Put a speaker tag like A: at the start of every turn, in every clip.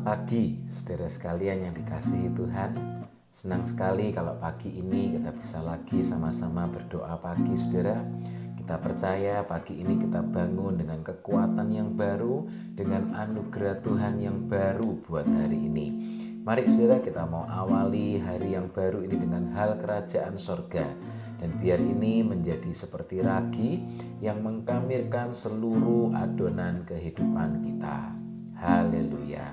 A: pagi, saudara sekalian yang dikasihi Tuhan. Senang sekali kalau pagi ini kita bisa lagi sama-sama berdoa pagi, saudara. Kita percaya pagi ini kita bangun dengan kekuatan yang baru, dengan anugerah Tuhan yang baru buat hari ini. Mari saudara, kita mau awali hari yang baru ini dengan hal kerajaan sorga. Dan biar ini menjadi seperti ragi yang mengkamirkan seluruh adonan kehidupan kita. Haleluya.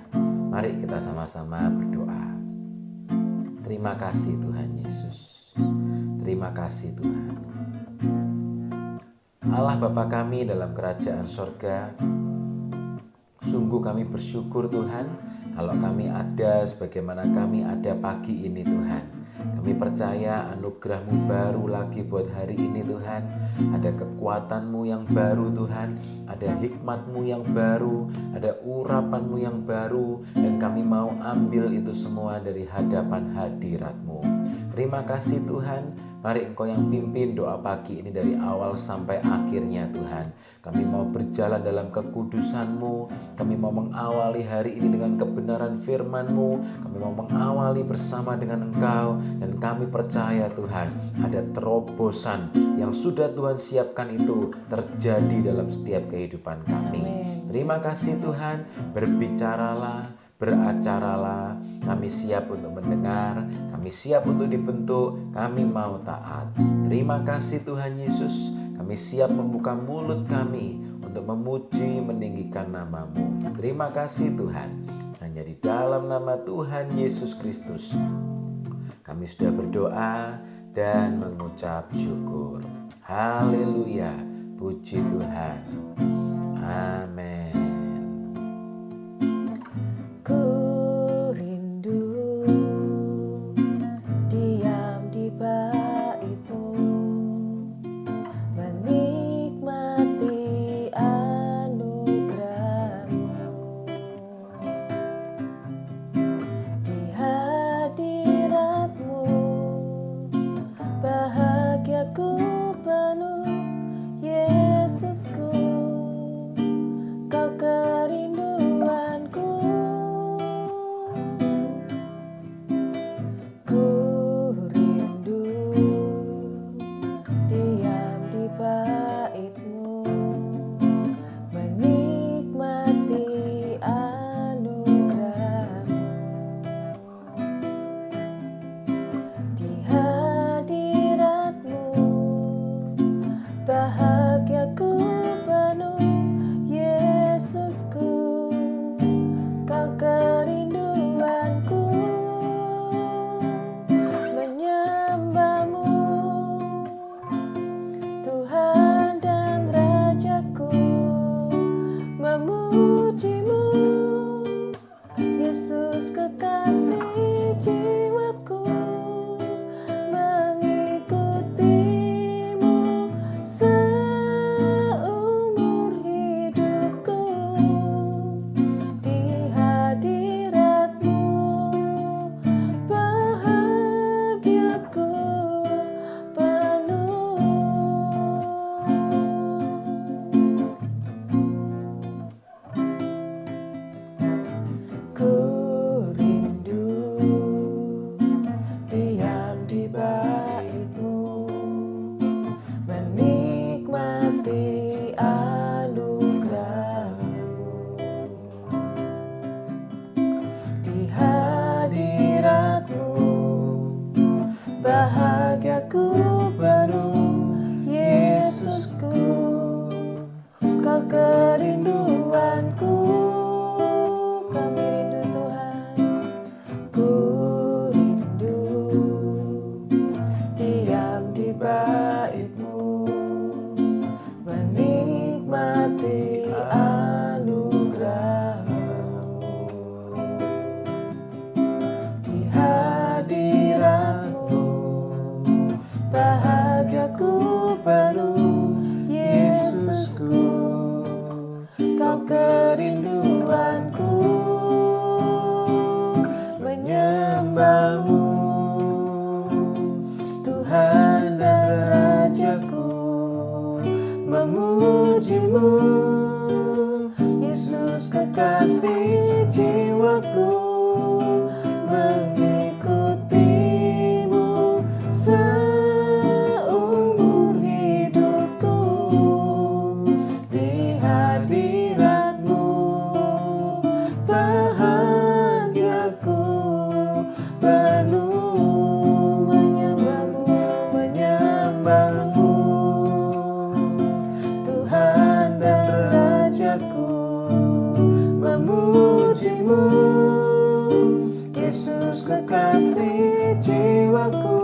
A: Mari kita sama-sama berdoa. Terima kasih Tuhan Yesus. Terima kasih Tuhan. Allah Bapa kami dalam kerajaan sorga, sungguh kami bersyukur Tuhan kalau kami ada sebagaimana kami ada pagi ini Tuhan. Kami percaya anugerah-Mu baru lagi buat hari ini Tuhan. Ada kekuatan-Mu yang baru Tuhan. Ada hikmat-Mu yang baru. Ada urapan-Mu yang baru. Dan kami mau ambil itu semua dari hadapan hadirat-Mu. Terima kasih Tuhan. Mari Engkau yang pimpin doa pagi ini dari awal sampai akhirnya Tuhan. Kami mau berjalan dalam kekudusan-Mu. Kami mau mengawali hari ini dengan kebenaran firman-Mu. Kami mau mengawali bersama dengan Engkau. Dan kami percaya Tuhan, ada terobosan yang sudah Tuhan siapkan itu terjadi dalam setiap kehidupan kami. Terima kasih Tuhan, berbicaralah, beracaralah. Kami siap untuk mendengar, kami siap untuk dibentuk, kami mau taat. Terima kasih Tuhan Yesus. Kami siap membuka mulut kami untuk memuji, meninggikan nama-Mu. Terima kasih Tuhan. Hanya di dalam nama Tuhan Yesus Kristus kami sudah berdoa dan mengucap syukur. Haleluya. Puji Tuhan. Amin.
B: Bahagiaku penuh, Yesusku, Kau kerinduanku. Kami rindu Tuhan, ku rindu diam di bait-Mu, menikmati anugerah-Mu. Di hadirat-Mu bahagiaku penuh, Yesusku, Kau kerinduanku. Menyembah-Mu, Tuhan dan Rajaku, memuji-Mu, Yesus kekasih kekasih jiwaku, mengikutimu seumur hidupku. Di hadiratmu bahagiaku, penuh menyembahmu, menyembahmu. Tuhan dan Rajaku, memujimu. Yesus kekasih jiwaku,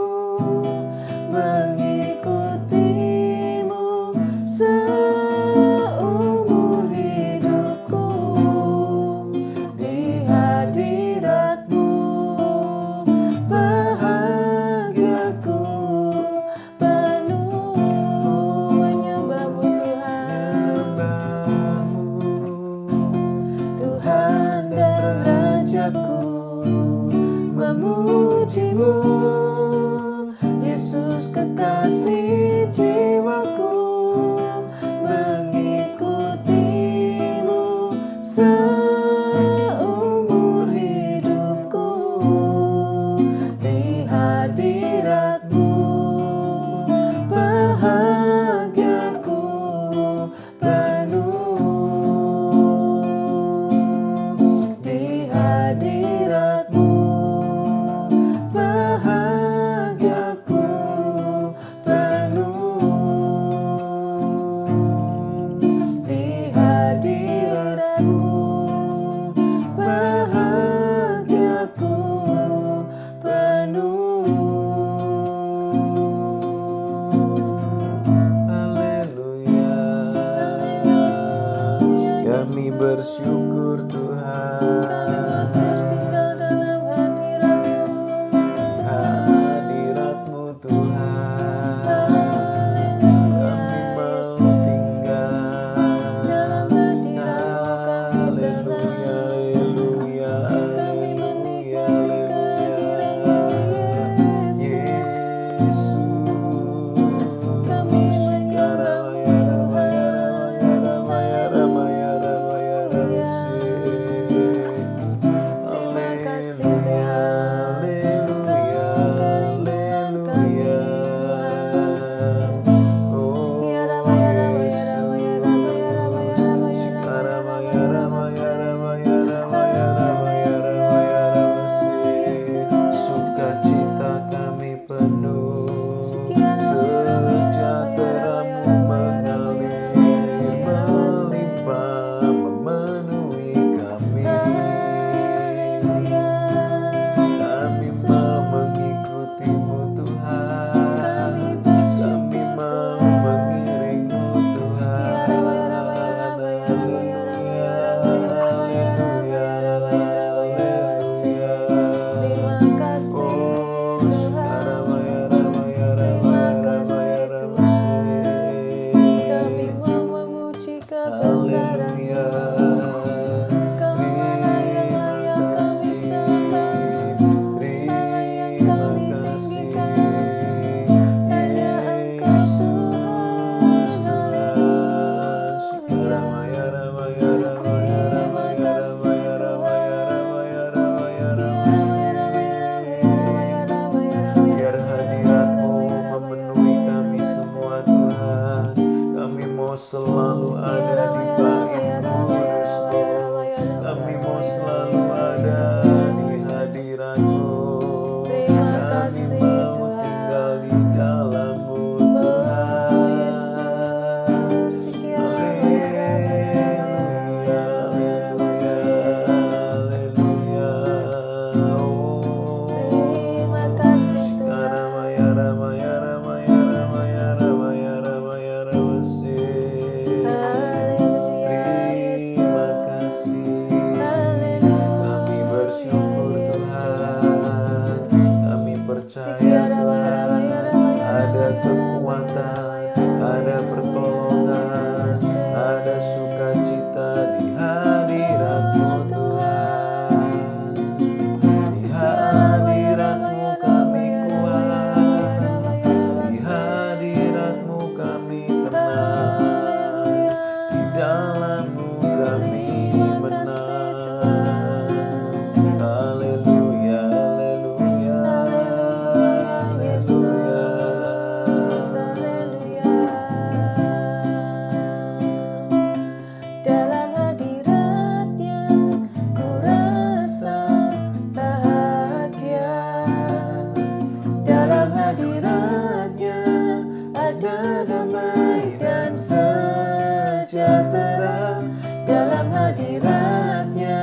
B: damai dan sejahtera. Dalam hadiratnya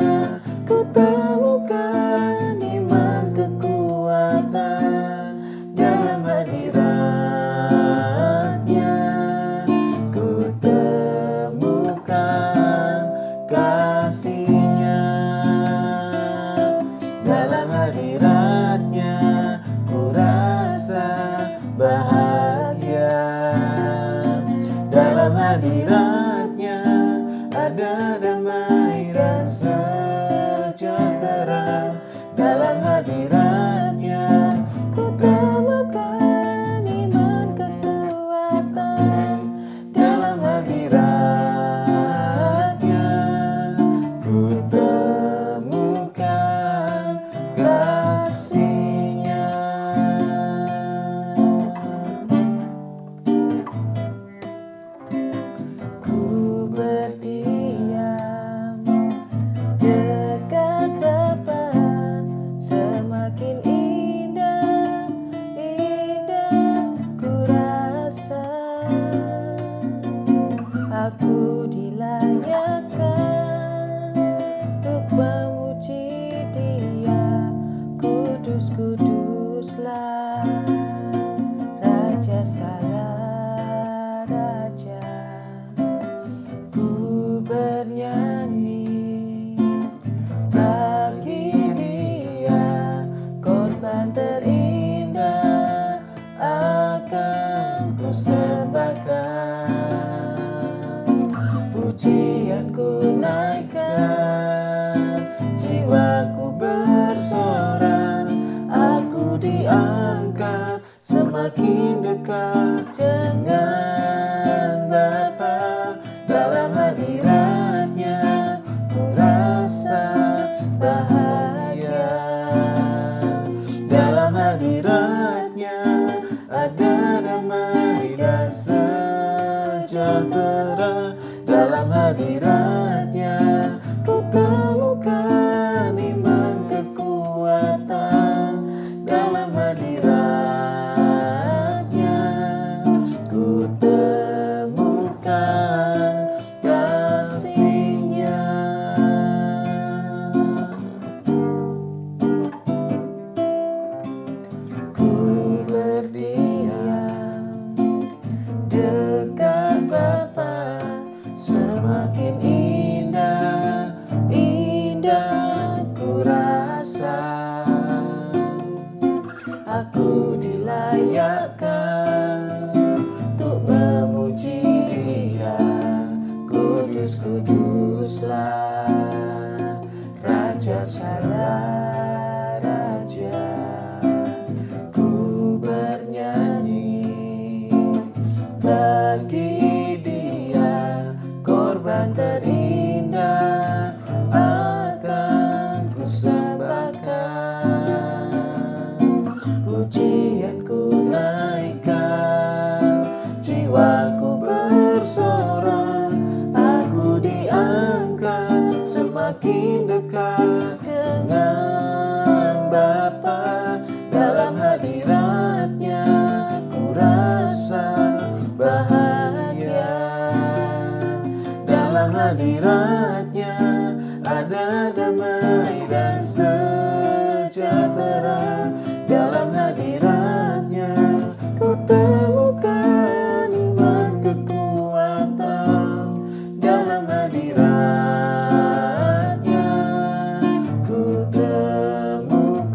B: ku temukan iman kekuatan. Dalam hadiratnya ku temukan kasih-Nya. Dalam hadiratnya ku rasa bahagia. Dalam hadiratnya ada damai dan sejahtera. Dalam hadiratnya ku temukan iman kekuatan. Dalam hadiratnya ku temukan kasih-Nya. Ku berdiam dekat Bapa, semakin indah, indah ku rasa. Aku dilayakkan untuk memuji Dia. Kudus, kuduslah Raja segala raja. Ku bernyanyi bagi Dia, korban terindah akan ku sembahkan. Pujianku naikkan, jiwaku bersorak. Aku diangkat semakin dekat dengan Bapa. Dalam hadiratnya ku rasa bahagia. Dalam hadiratnya ada damai dan sejahtera. Dalam hadiratnya ku temukan iman kekuatan. Dalam hadiratnya ku temukan kasih-Nya. Ku berdiam dekat Bapa, semakin indah, indah ku rasa. Aku dilayakkan untuk memuji Dia. Kudus, kuduslah Raja segala raja. Ku bernyanyi bagi Dia, korban terindah akan ku sembahkan. Pujianku naikkan, jiwaku bersorak. Aku diangkat semakin dekat dengan Bapa. Dalam hadiratnya ku rasa bahagia. Dalam hadiratnya ada damai dan sejahtera. Dalam hadiratnya ku temukan iman kekuatan. Dalam hadiratnya ku temukan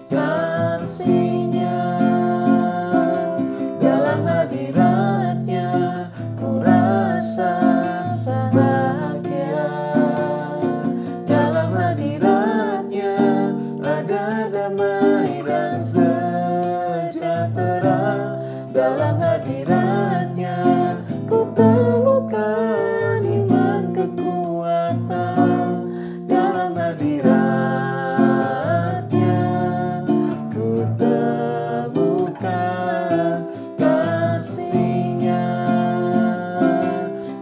B: kasih-Nya. Dalam hadiratnya ku rasa bahagia. Dalam hadiratnya ada damai dan sejahtera. Dalam hadiratnya ku temukan iman kekuatan. Dalam hadiratnya ku temukan kasih-Nya.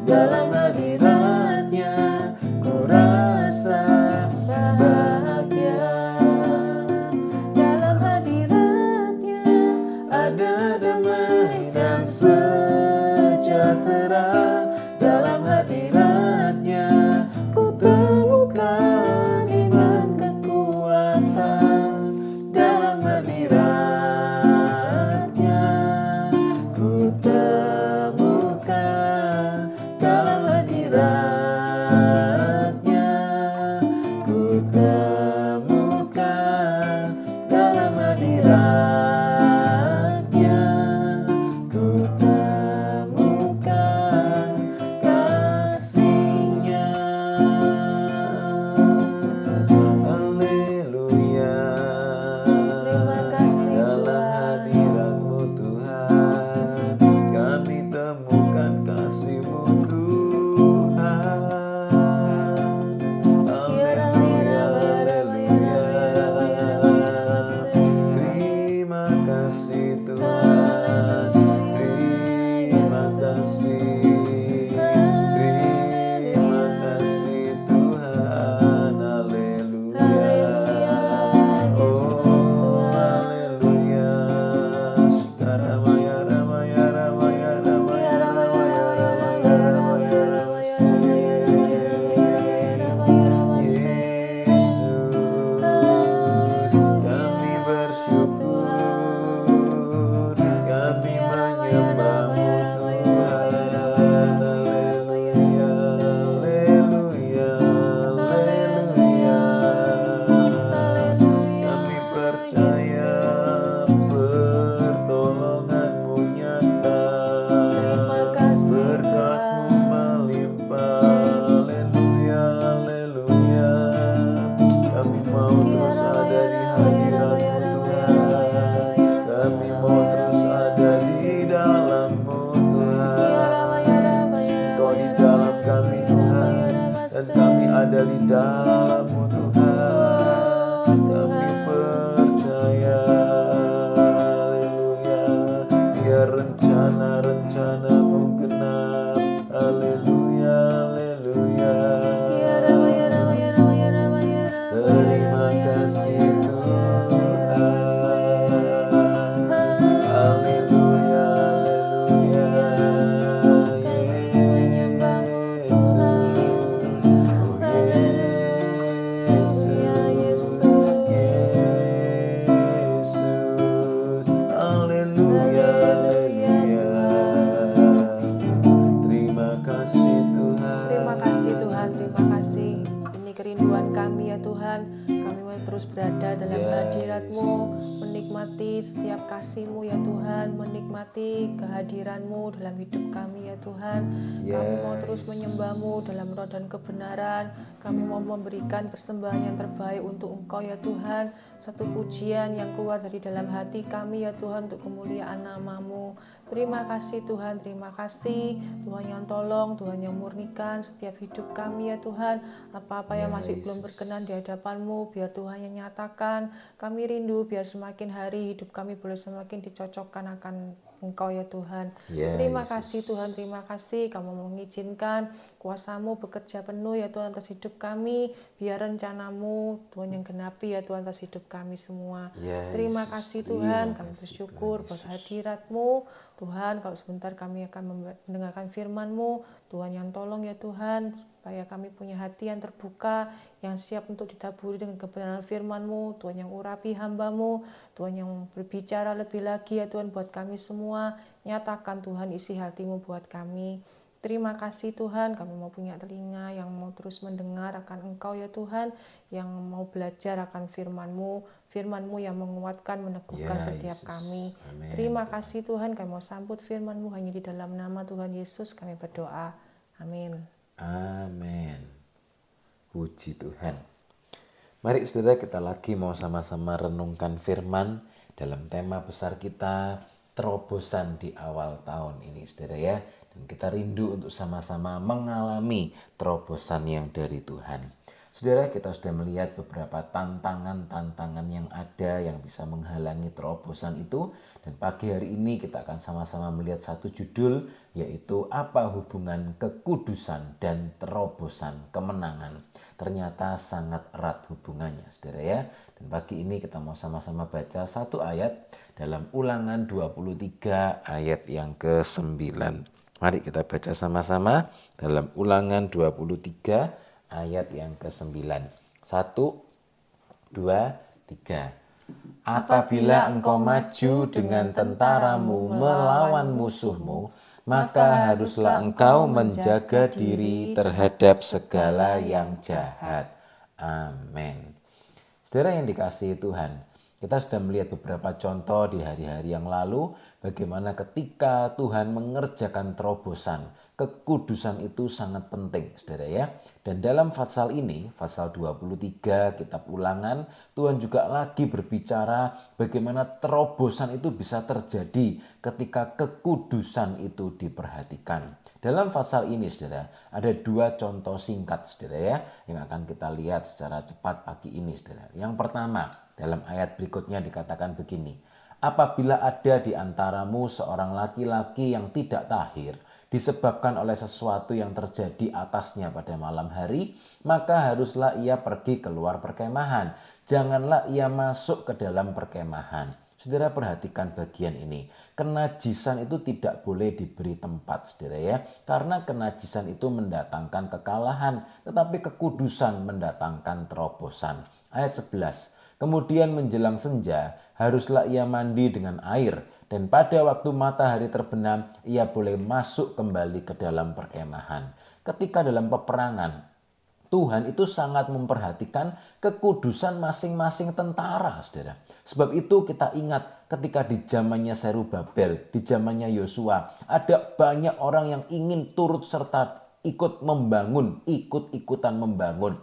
B: Dalam hadiratnya ku rasa bahagia. Dalam hadiratnya ada damai dan sejahtera. Dalam hadiratnya ku temukan iman kekuatan. Dalam hadiratnya ku temukan. Dalam hadiratnya ku temukan. Dalam hadiratnya ku temukan kasih-Nya. Haleluya.
C: Terima kasih,
B: Dalam
C: Tuhan.
B: hadirat-Mu Tuhan, kami temukan kasih-Mu Tuhan. Haleluya, haleluya. Terima kasih Tuhan. Terima kasih. Terima kasih Tuhan. Haleluya.
C: Yesus Tuhan.
B: Haleluya. Ramaya, ramaya, ramaya, ramaya, ramaya, ramaya, Yesus, kami bersyukur, kami menyembah-Mu Tuhan. Haleluya, haleluya, haleluya. Kami percaya pertolongan-Mu nyata,
C: Terima kasih,
B: berkat-Mu melimpah. Haleluya, haleluya. Kami mau terus ada di hadirat-Mu Tuhan. Kami mau terus ada di dalam-Mu Tuhan. Kau di dalam kami Tuhan, dan kami ada di dalam-Mu Tuhan. Kami percaya, haleluya, biar rencana-rencana-Mu genap. Haleluya, haleluya. Terima kasih Tuhan. Haleluya, haleluya. Yesus, oh Yesus, haleluya, haleluya. Terima kasih Tuhan.
C: Terima kasih Tuhan, terima kasih. Ini kerinduan kami ya Tuhan. Kami mau terus berada dalam
B: Yes.
C: hadirat-Mu, menikmati setiap kasih-Mu ya Tuhan, menikmati kehadiran-Mu dalam hidup kami ya Tuhan. Kami mau terus
B: Yes.
C: menyembah-Mu dalam roh dan kebenaran. Kami mau memberikan persembahan yang terbaik untuk Engkau ya Tuhan. Satu pujian yang keluar dari dalam hati kami ya Tuhan untuk kemuliaan nama-Mu. Terima kasih Tuhan, terima kasih Tuhan yang tolong, Tuhan yang murnikan setiap hidup kami ya Tuhan. Apa-apa yang masih belum berkenan di hadapan-Mu, biar Tuhan yang nyatakan. Kami rindu biar semakin hari hidup kami boleh semakin dicocokkan akan Engkau ya Tuhan.
B: Yes.
C: Terima kasih Tuhan, terima kasih Kamu mengizinkan kuasa-Mu bekerja penuh ya Tuhan atas hidup kami. Biar rencana-Mu Tuhan yang genapi ya Tuhan atas hidup kami semua.
B: Yes.
C: Terima kasih Tuhan, kami bersyukur buat hadirat-Mu. Tuhan, kalau sebentar kami akan mendengarkan firman-Mu, Tuhan yang tolong ya Tuhan, supaya kami punya hati yang terbuka, yang siap untuk ditaburi dengan kebenaran firman-Mu, Tuhan yang urapi hamba-Mu, Tuhan yang berbicara lebih lagi ya Tuhan buat kami semua, nyatakan Tuhan isi hati-Mu buat kami. Terima kasih Tuhan, kami mau punya telinga yang mau terus mendengar akan Engkau ya Tuhan, yang mau belajar akan firman-Mu, firman-Mu yang menguatkan, meneguhkan
B: Ya,
C: setiap
B: Yesus.
C: kami.
B: Amin.
C: Terima kasih Tuhan, kami mau sambut firman-Mu hanya di dalam nama Tuhan Yesus kami berdoa. Amin.
B: Amin. Puji Tuhan. Mari saudara, kita lagi mau sama-sama renungkan firman dalam tema besar kita, terobosan di awal tahun ini saudara ya. Dan kita rindu untuk sama-sama mengalami terobosan yang dari Tuhan. Saudara, kita sudah melihat beberapa tantangan-tantangan yang ada yang bisa menghalangi terobosan itu. Dan pagi hari ini kita akan sama-sama melihat satu judul, yaitu apa hubungan kekudusan dan terobosan kemenangan. ternyata sangat erat hubungannya, saudara ya. Dan pagi ini kita mau sama-sama baca satu ayat dalam Ulangan 23 ayat yang ke-9. Mari kita baca sama-sama dalam Ulangan 23 ayat yang ke-9. 1, 2, 3. Apabila engkau maju dengan tentaramu melawan musuhmu, maka haruslah engkau menjaga diri terhadap segala yang jahat. Amin. Saudara yang dikasihi Tuhan, kita sudah melihat beberapa contoh di hari-hari yang lalu bagaimana ketika Tuhan mengerjakan terobosan, kekudusan itu sangat penting, saudara ya. Dan dalam pasal ini, pasal 23 kitab Ulangan, Tuhan juga lagi berbicara bagaimana terobosan itu bisa terjadi ketika kekudusan itu diperhatikan. Dalam pasal ini, saudara, ada 2 contoh singkat, saudara ya, yang akan kita lihat secara cepat pagi ini, saudara. Yang pertama, dalam ayat berikutnya dikatakan begini, apabila ada di antaramu seorang laki-laki yang tidak tahir, disebabkan oleh sesuatu yang terjadi atasnya pada malam hari, maka haruslah ia pergi keluar perkemahan. Janganlah ia masuk ke dalam perkemahan. Saudara perhatikan bagian ini. Kenajisan itu tidak boleh diberi tempat, saudara ya. Karena kenajisan itu mendatangkan kekalahan, tetapi kekudusan mendatangkan terobosan. Ayat 11. Kemudian menjelang senja, haruslah ia mandi dengan air, dan pada waktu matahari terbenam, ia boleh masuk kembali ke dalam perkemahan. Ketika dalam peperangan, Tuhan itu sangat memperhatikan kekudusan masing-masing tentara, saudara. Sebab itu kita ingat ketika di zamannya Zerubabel, di zamannya Yosua, ada banyak orang yang ingin turut serta ikut membangun, ikut-ikutan membangun.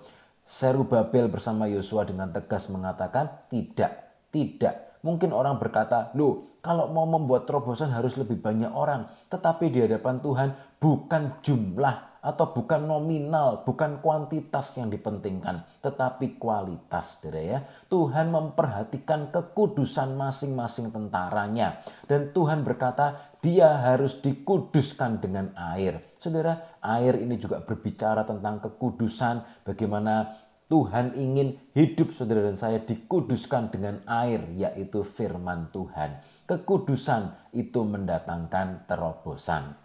B: Zerubabel bersama Yosua dengan tegas mengatakan tidak. Mungkin orang berkata, loh kalau mau membuat terobosan harus lebih banyak orang. Tetapi di hadapan Tuhan bukan jumlah atau bukan nominal, bukan kuantitas yang dipentingkan. Tetapi kualitas, saudara ya. Tuhan memperhatikan kekudusan masing-masing tentaranya. Dan Tuhan berkata dia harus dikuduskan dengan air. Saudara, air ini juga berbicara tentang kekudusan, bagaimana Tuhan ingin hidup saudara dan saya dikuduskan dengan air, yaitu firman Tuhan. Kekudusan itu mendatangkan terobosan.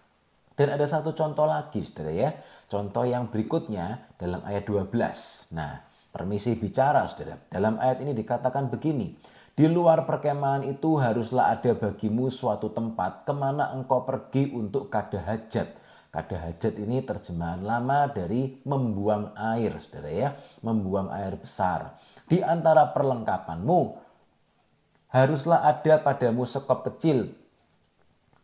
B: Dan ada satu contoh lagi, saudara ya. Contoh yang berikutnya dalam ayat 12. Nah, permisi bicara, saudara. Dalam ayat ini dikatakan begini. Di luar perkemahan itu haruslah ada bagimu suatu tempat kemana engkau pergi untuk kada hajat. Kada hajat ini terjemahan lama dari membuang air, saudara ya. Membuang air besar. Di antara perlengkapanmu haruslah ada padamu sekop kecil.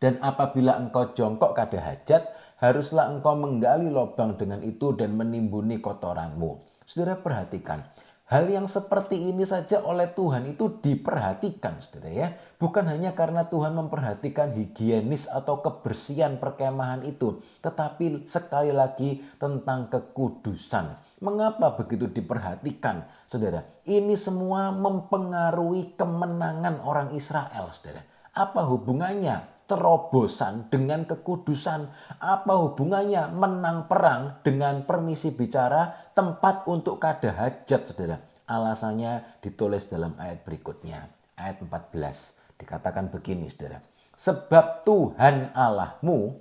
B: Dan apabila engkau jongkok kada hajat, haruslah engkau menggali lubang dengan itu dan menimbuni kotoranmu. Saudara perhatikan, hal yang seperti ini saja oleh Tuhan itu diperhatikan, saudara ya. Bukan hanya karena Tuhan memperhatikan higienis atau kebersihan perkemahan itu, tetapi sekali lagi tentang kekudusan. Mengapa begitu diperhatikan, saudara? Ini semua mempengaruhi kemenangan orang Israel, saudara. Apa hubungannya terobosan dengan kekudusan? Apa hubungannya menang perang dengan permisi bicara tempat untuk kada hajat, saudara? Alasannya ditulis dalam ayat berikutnya. Ayat 14 dikatakan begini, saudara. Sebab Tuhan Allahmu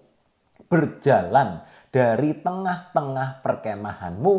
B: berjalan dari tengah-tengah perkemahanmu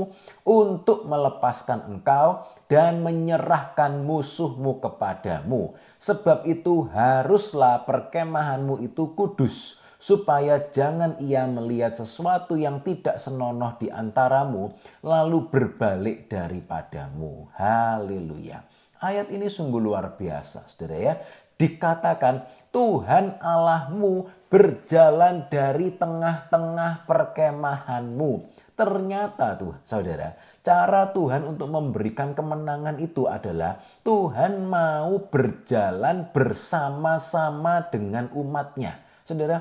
B: untuk melepaskan engkau dan menyerahkan musuhmu kepadamu. Sebab itu haruslah perkemahanmu itu kudus, supaya jangan ia melihat sesuatu yang tidak senonoh di antaramu, lalu berbalik daripadamu. Haleluya. Ayat ini sungguh luar biasa, saudara ya. Dikatakan Tuhan Allahmu berjalan dari tengah-tengah perkemahanmu. Ternyata tuh saudara, cara Tuhan untuk memberikan kemenangan itu adalah Tuhan mau berjalan bersama-sama dengan umatnya. Saudara,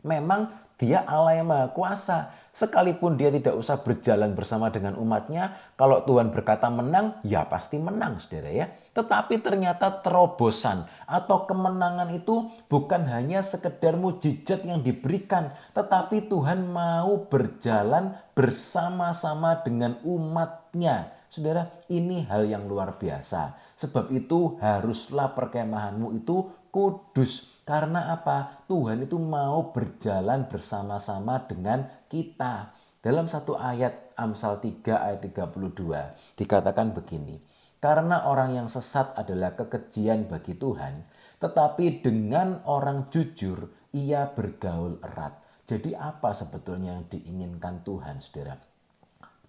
B: memang Dia Allah yang Maha Kuasa, Sekalipun dia tidak usah berjalan bersama dengan umatnya, kalau Tuhan berkata menang, ya pasti menang, saudara ya. Tetapi ternyata terobosan atau kemenangan itu bukan hanya sekedar mujizat yang diberikan, tetapi Tuhan mau berjalan bersama-sama dengan umatnya. Saudara, ini hal yang luar biasa. Sebab itu haruslah perkemahanmu itu kudus. Karena apa? Tuhan itu mau berjalan bersama-sama dengan kita. Dalam satu ayat Amsal 3 ayat 32 dikatakan begini. Karena orang yang sesat adalah kekejian bagi Tuhan, tetapi dengan orang jujur ia bergaul erat. Jadi apa sebetulnya yang diinginkan Tuhan, saudara?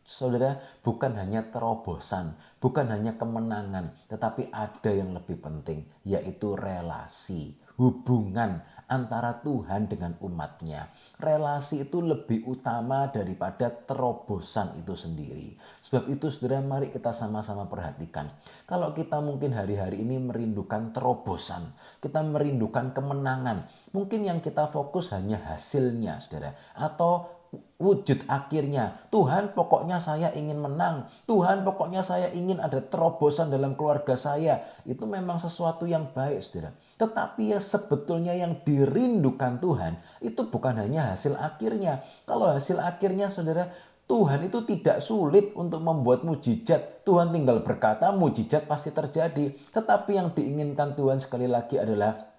B: Saudara, bukan hanya terobosan, bukan hanya kemenangan, tetapi ada yang lebih penting, yaitu relasi, hubungan antara Tuhan dengan umatnya. Relasi itu lebih utama daripada terobosan itu sendiri. Sebab itu saudara, mari kita sama-sama perhatikan. Kalau kita mungkin hari-hari ini merindukan terobosan, kita merindukan kemenangan, mungkin yang kita fokus hanya hasilnya, saudara, atau wujud akhirnya. Tuhan, pokoknya saya ingin menang. Tuhan, pokoknya saya ingin ada terobosan dalam keluarga saya. Itu memang sesuatu yang baik, saudara. Tetapi ya sebetulnya yang dirindukan Tuhan itu bukan hanya hasil akhirnya. Kalau hasil akhirnya, saudara, Tuhan itu tidak sulit untuk membuat mujizat. Tuhan tinggal berkata, mujizat pasti terjadi. Tetapi yang diinginkan Tuhan sekali lagi adalah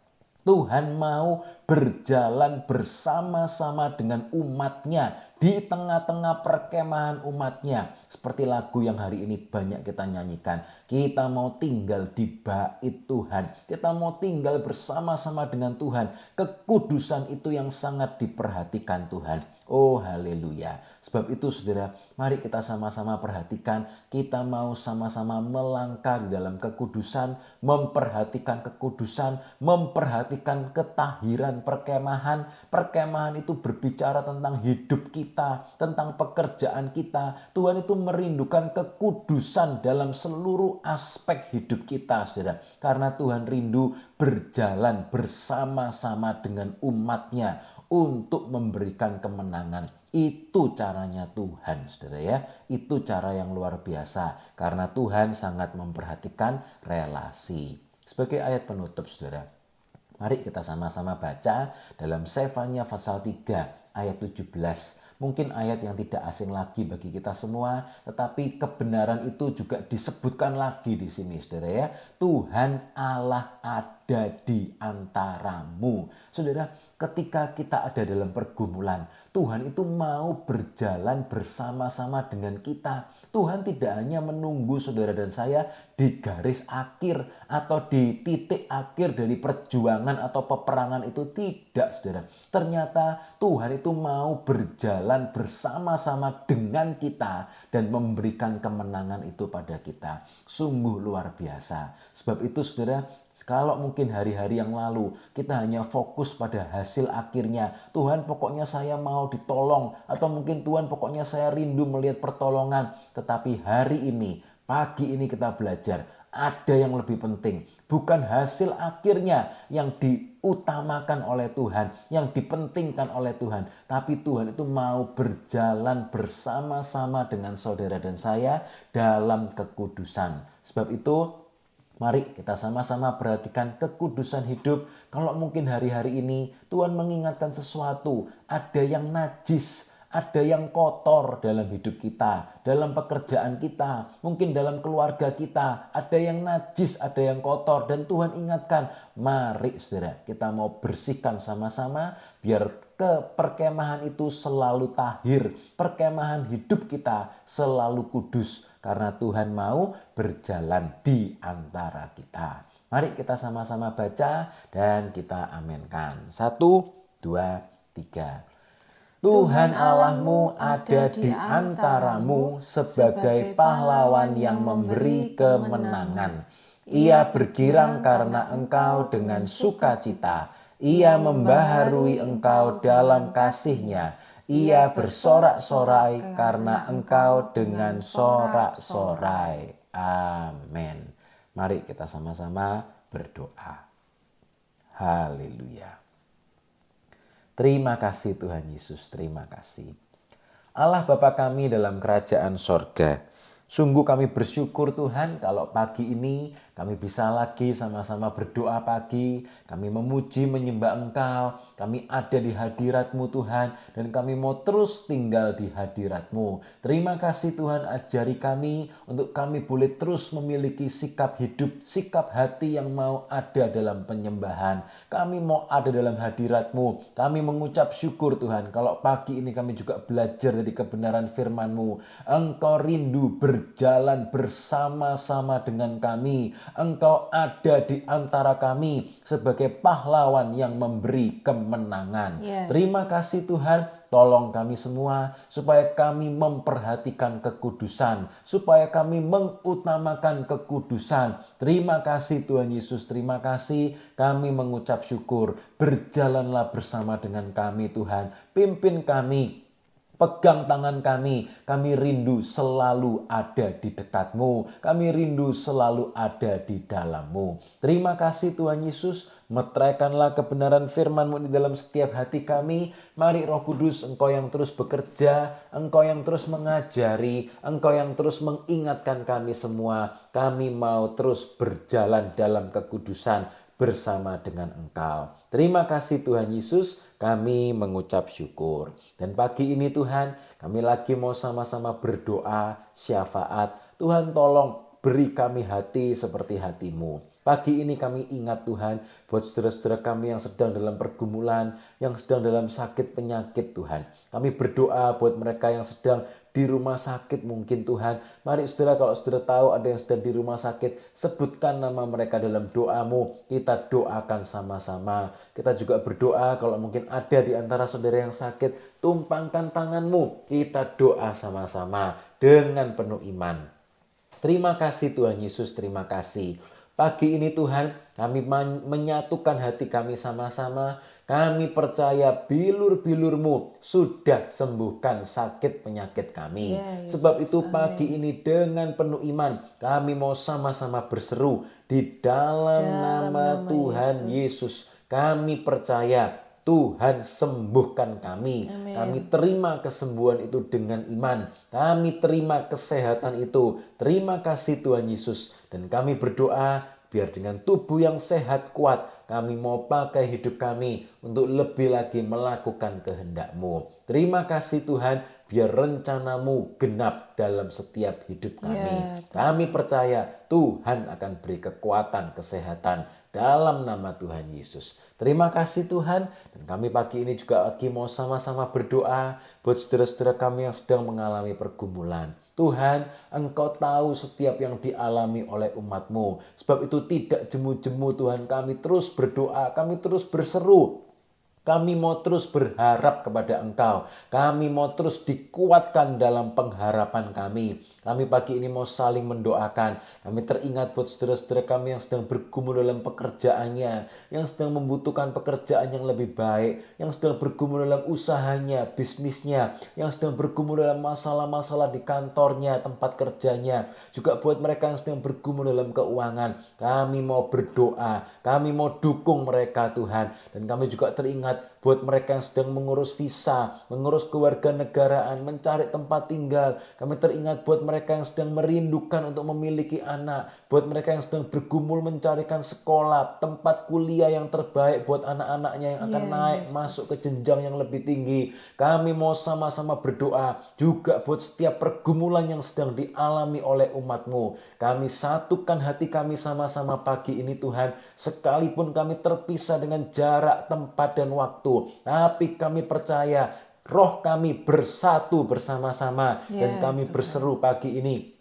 B: Tuhan mau berjalan bersama-sama dengan umatnya di tengah-tengah perkemahan umatnya. Seperti lagu yang hari ini banyak kita nyanyikan. Kita mau tinggal di bait Tuhan. Kita mau tinggal bersama-sama dengan Tuhan. Kekudusan itu yang sangat diperhatikan Tuhan. Oh haleluya. Sebab itu saudara, mari kita sama-sama perhatikan. Kita mau sama-sama melangkah di dalam kekudusan, memperhatikan kekudusan, memperhatikan ketahiran perkemahan. Perkemahan itu berbicara tentang hidup kita, tentang pekerjaan kita. Tuhan itu merindukan kekudusan dalam seluruh aspek hidup kita, saudara. Karena Tuhan rindu berjalan bersama-sama dengan umatnya untuk memberikan kemenangan. Itu caranya Tuhan, saudara ya. Itu cara yang luar biasa. Karena Tuhan sangat memperhatikan relasi. Sebagai ayat penutup, saudara, mari kita sama-sama baca dalam Sefanya pasal 3 ayat 17. Mungkin ayat yang tidak asing lagi bagi kita semua, tetapi kebenaran itu juga disebutkan lagi di sini, saudara ya. Tuhan Allah ada di antaramu. Saudara, ketika kita ada dalam pergumulan, Tuhan itu mau berjalan bersama-sama dengan kita. Tuhan tidak hanya menunggu saudara dan saya di garis akhir atau di titik akhir dari perjuangan atau peperangan itu, tidak, saudara. Ternyata Tuhan itu mau berjalan bersama-sama dengan kita dan memberikan kemenangan itu pada kita. Sungguh luar biasa. Sebab itu saudara, kalau mungkin hari-hari yang lalu kita hanya fokus pada hasil akhirnya. Tuhan, pokoknya saya mau ditolong. Atau mungkin Tuhan, pokoknya saya rindu melihat pertolongan. Tetapi hari ini, pagi ini kita belajar. Ada yang lebih penting. Bukan hasil akhirnya yang diutamakan oleh Tuhan. Yang dipentingkan oleh Tuhan. Tapi Tuhan itu mau berjalan bersama-sama dengan saudara dan saya dalam kekudusan. Sebab itu, mari kita sama-sama perhatikan kekudusan hidup. Kalau mungkin hari-hari ini Tuhan mengingatkan sesuatu, ada yang najis, ada yang kotor dalam hidup kita, dalam pekerjaan kita, mungkin dalam keluarga kita, ada yang najis, ada yang kotor, dan Tuhan ingatkan, mari saudara, kita mau bersihkan sama-sama biar perkemahan itu selalu tahir, perkemahan hidup kita selalu kudus. Karena Tuhan mau berjalan di antara kita. Mari kita sama-sama baca dan kita aminkan. 1, 2, 3. Tuhan Allahmu ada di antaramu sebagai pahlawan yang memberi kemenangan. Ia bergirang karena engkau dengan sukacita. Ia membaharui engkau dalam kasih-Nya. Ia bersorak-sorai karena engkau dengan sorak-sorai. Amin. Mari kita sama-sama berdoa. Haleluya. Terima kasih Tuhan Yesus, terima kasih. Allah Bapa kami dalam kerajaan sorga. Sungguh kami bersyukur Tuhan kalau pagi ini kami bisa lagi sama-sama berdoa pagi. Kami memuji menyembah Engkau. Kami ada di hadirat-Mu Tuhan. Dan kami mau terus tinggal di hadirat-Mu. Terima kasih Tuhan, ajari kami untuk kami boleh terus memiliki sikap hidup, sikap hati yang mau ada dalam penyembahan. Kami mau ada dalam hadirat-Mu. Kami mengucap syukur Tuhan kalau pagi ini kami juga belajar dari kebenaran firman-Mu. Engkau rindu berjalan bersama-sama dengan kami. Engkau ada di antara kami sebagai pahlawan yang memberi kemenangan.
C: Yes.
B: Terima kasih Tuhan, tolong kami semua supaya kami memperhatikan kekudusan, supaya kami mengutamakan kekudusan. Terima kasih Tuhan Yesus, terima kasih. Kami mengucap syukur. Berjalanlah bersama dengan kami Tuhan. Pimpin kami. Pegang tangan kami rindu selalu ada di dekat-Mu, kami rindu selalu ada di dalam-Mu. Terima kasih Tuhan Yesus, meteraikanlah kebenaran firman-Mu di dalam setiap hati kami. Mari Roh Kudus, Engkau yang terus bekerja, Engkau yang terus mengajari, Engkau yang terus mengingatkan kami semua. Kami mau terus berjalan dalam kekudusan bersama dengan Engkau. Terima kasih Tuhan Yesus, kami mengucap syukur. Dan pagi ini Tuhan, kami lagi mau sama-sama berdoa, syafaat. Tuhan tolong beri kami hati seperti hati-Mu. Pagi ini kami ingat Tuhan, buat saudara-saudara kami yang sedang dalam pergumulan, yang sedang dalam sakit penyakit Tuhan. Kami berdoa buat mereka yang sedang di rumah sakit mungkin Tuhan. Mari saudara, kalau saudara tahu ada yang sedang di rumah sakit, sebutkan nama mereka dalam doamu. Kita doakan sama-sama. Kita juga berdoa kalau mungkin ada di antara saudara yang sakit, tumpangkan tanganmu. Kita doa sama-sama dengan penuh iman. Terima kasih Tuhan Yesus, terima kasih. Pagi ini Tuhan, kami menyatukan hati kami sama-sama. Kami percaya bilur-bilur-Mu sudah sembuhkan sakit penyakit kami.
C: Yes,
B: Sebab itu
C: amin.
B: pagi ini dengan penuh iman, kami mau sama-sama berseru di dalam nama Tuhan Yesus. Kami percaya Tuhan sembuhkan kami.
C: Amin.
B: Kami terima kesembuhan itu dengan iman. Kami terima kesehatan itu. Terima kasih Tuhan Yesus. Dan kami berdoa biar dengan tubuh yang sehat kuat, kami mau pakai hidup kami untuk lebih lagi melakukan kehendak-Mu. Terima kasih Tuhan, biar rencana-Mu genap dalam setiap hidup kami. Kami percaya Tuhan akan beri kekuatan, kesehatan dalam nama Tuhan Yesus. Terima kasih Tuhan, dan kami pagi ini juga lagi mau sama-sama berdoa buat saudara-saudara kami yang sedang mengalami pergumulan. Tuhan, Engkau tahu setiap yang dialami oleh umat-Mu. Sebab itu tidak jemu-jemu Tuhan, kami terus berdoa, kami terus berseru. Kami mau terus berharap kepada Engkau. Kami mau terus dikuatkan dalam pengharapan kami. Kami pagi ini mau saling mendoakan. Kami teringat buat saudara-saudara kami yang sedang bergumul dalam pekerjaannya, yang sedang membutuhkan pekerjaan yang lebih baik, yang sedang bergumul dalam usahanya, bisnisnya, yang sedang bergumul dalam masalah-masalah di kantornya, tempat kerjanya. Juga buat mereka yang sedang bergumul dalam keuangan. Kami mau berdoa, kami mau dukung mereka Tuhan. Dan kami juga teringat buat mereka yang sedang mengurus visa, mengurus kewarganegaraan, mencari tempat tinggal. Kami teringat buat mereka yang sedang merindukan untuk memiliki anak, buat mereka yang sedang bergumul mencarikan sekolah, tempat kuliah yang terbaik buat anak-anaknya yang akan naik masuk ke jenjang yang lebih tinggi. Kami mau sama-sama berdoa juga buat setiap pergumulan yang sedang dialami oleh umat-Mu. Kami satukan hati kami sama-sama pagi ini Tuhan, sekalipun kami terpisah dengan jarak, tempat, dan waktu. Tapi kami percaya roh kami bersatu bersama-sama, dan kami berseru pagi ini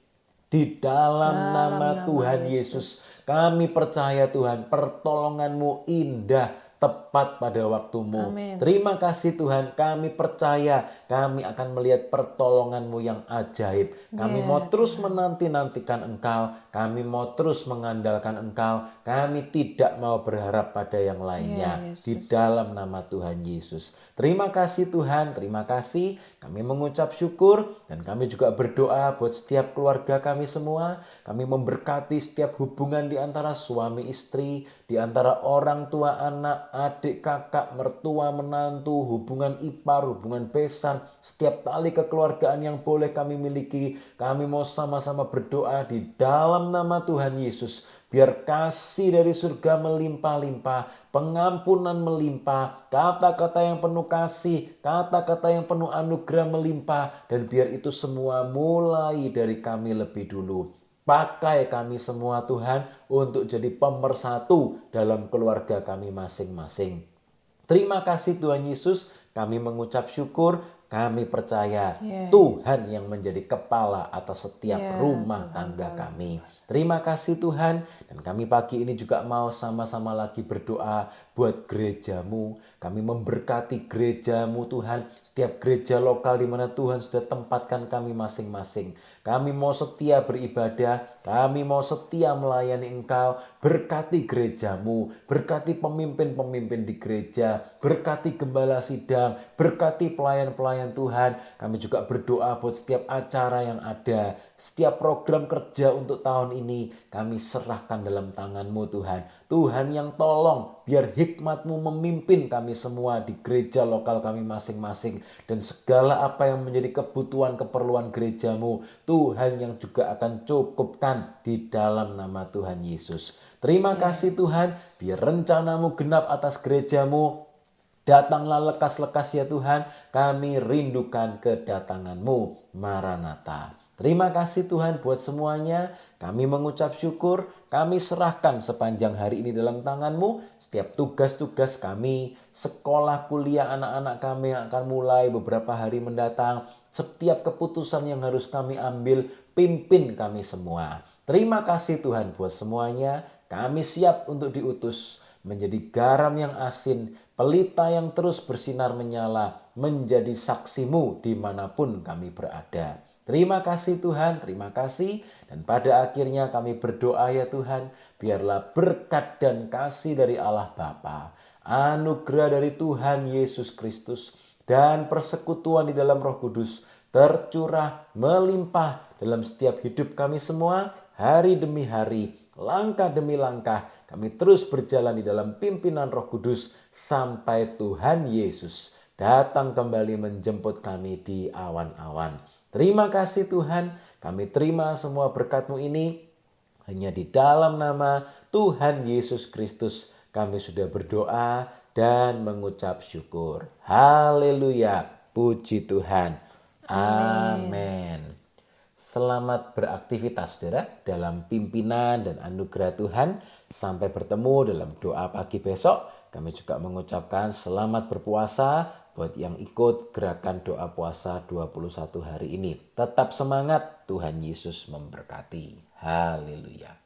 B: di dalam nama Tuhan Yesus. Kami percaya Tuhan, pertolongan-Mu indah, tepat pada waktu-Mu.
C: Amin.
B: Terima kasih Tuhan, kami percaya kami akan melihat pertolongan-Mu yang ajaib. Kami mau terus menanti-nantikan Engkau, kami mau terus mengandalkan Engkau, kami tidak mau berharap pada yang lainnya. Di dalam nama Tuhan Yesus. Terima kasih Tuhan, terima kasih. Kami mengucap syukur dan kami juga berdoa buat setiap keluarga kami semua. Kami memberkati setiap hubungan di antara suami istri, di antara orang tua anak, adik kakak, mertua menantu, hubungan ipar, hubungan besan, setiap tali kekeluargaan yang boleh kami miliki, kami mau sama-sama berdoa di dalam nama Tuhan Yesus. Biar kasih dari surga melimpah-limpah, pengampunan melimpah, kata-kata yang penuh kasih, kata-kata yang penuh anugerah melimpah, dan biar itu semua mulai dari kami lebih dulu. Pakai kami semua Tuhan untuk jadi pemersatu dalam keluarga kami masing-masing. Terima kasih Tuhan Yesus, kami mengucap syukur, kami percaya Tuhan yang menjadi kepala atas setiap rumah tangga kami. Terima kasih Tuhan, dan kami pagi ini juga mau sama-sama lagi berdoa buat gerejamu. Kami memberkati gerejamu Tuhan, setiap gereja lokal di mana Tuhan sudah tempatkan kami masing-masing. Kami mau setia beribadah, kami mau setia melayani Engkau. Berkati gerejamu, berkati pemimpin-pemimpin di gereja, berkati gembala sidang, berkati pelayan-pelayan Tuhan. Kami juga berdoa buat setiap acara yang ada, setiap program kerja untuk tahun ini kami serahkan dalam tangan-Mu Tuhan. Tuhan yang tolong biar hikmat-Mu memimpin kami semua di gereja lokal kami masing-masing. Dan segala apa yang menjadi kebutuhan keperluan gerejamu, Tuhan yang juga akan cukupkan di dalam nama Tuhan Yesus. Terima kasih Tuhan, biar rencana-Mu genap atas gerejamu. Datanglah lekas-lekas ya Tuhan, kami rindukan kedatangan-Mu. Maranatha. Terima kasih Tuhan buat semuanya. Kami mengucap syukur, kami serahkan sepanjang hari ini dalam tangan-Mu. Setiap tugas-tugas kami, sekolah kuliah anak-anak kami yang akan mulai beberapa hari mendatang. Setiap keputusan yang harus kami ambil, pimpin kami semua. Terima kasih Tuhan buat semuanya. Kami siap untuk diutus menjadi garam yang asin, pelita yang terus bersinar menyala, menjadi saksi-Mu dimanapun kami berada. Terima kasih Tuhan, terima kasih. Dan pada akhirnya kami berdoa ya Tuhan, biarlah berkat dan kasih dari Allah Bapa, anugerah dari Tuhan Yesus Kristus, dan persekutuan di dalam Roh Kudus tercurah melimpah dalam setiap hidup kami semua, hari demi hari, langkah demi langkah. Kami terus berjalan di dalam pimpinan Roh Kudus sampai Tuhan Yesus datang kembali menjemput kami di awan-awan. Terima kasih Tuhan, kami terima semua berkat-Mu ini. Hanya di dalam nama Tuhan Yesus Kristus kami sudah berdoa dan mengucap syukur. Haleluya, puji Tuhan. Amin. Selamat beraktivitas saudara dalam pimpinan dan anugerah Tuhan. Sampai bertemu dalam doa pagi besok. Kami juga mengucapkan selamat berpuasa buat yang ikut gerakan doa puasa 21 hari ini. Tetap semangat, Tuhan Yesus memberkati. Haleluya.